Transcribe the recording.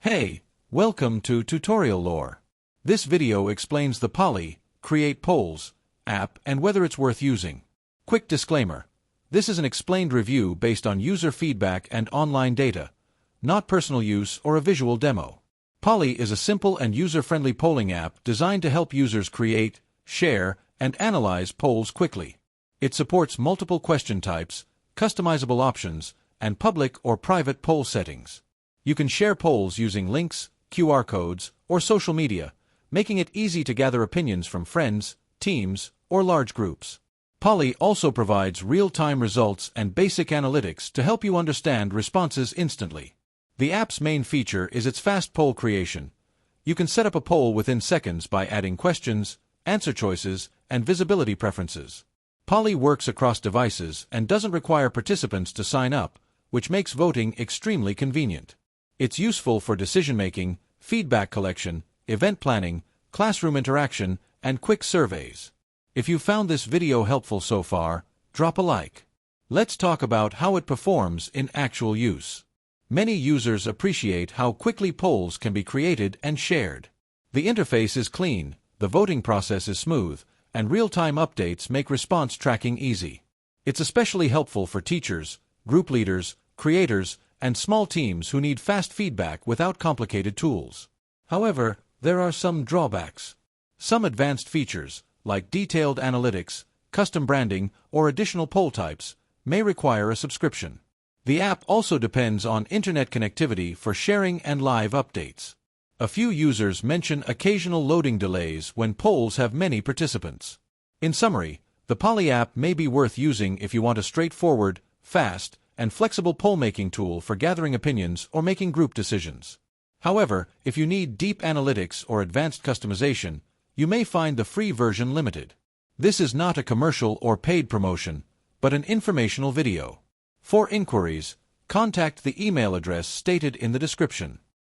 Hey, welcome to Tutorial Lore. This video explains the Pollie Create Polls app and whether it's worth using. Quick disclaimer. This is an explained review based on user feedback and online data, not personal use or a visual demo. Pollie is a simple and user-friendly polling app designed to help users create, share, and analyze polls quickly. It supports multiple question types, customizable options, and public or private poll settings. You can share polls using links, QR codes, or social media, making it easy to gather opinions from friends, teams, or large groups. Pollie also provides real-time results and basic analytics to help you understand responses instantly. The app's main feature is its fast poll creation. You can set up a poll within seconds by adding questions, answer choices, and visibility preferences. Pollie works across devices and doesn't require participants to sign up, which makes voting extremely convenient. It's useful for decision-making, feedback collection, event planning, classroom interaction, and quick surveys. If you found this video helpful so far, drop a like. Let's talk about how it performs in actual use. Many users appreciate how quickly polls can be created and shared. The interface is clean, the voting process is smooth, and real-time updates make response tracking easy. It's especially helpful for teachers, group leaders, creators, and small teams who need fast feedback without complicated tools. However, there are some drawbacks. Some advanced features, like detailed analytics, custom branding, or additional poll types, may require a subscription. The app also depends on internet connectivity for sharing and live updates. A few users mention occasional loading delays when polls have many participants. In summary, the Pollie app may be worth using if you want a straightforward, fast, and flexible poll-making tool for gathering opinions or making group decisions. However, if you need deep analytics or advanced customization, you may find the free version limited. This is not a commercial or paid promotion, but an informational video. For inquiries, contact the email address stated in the description.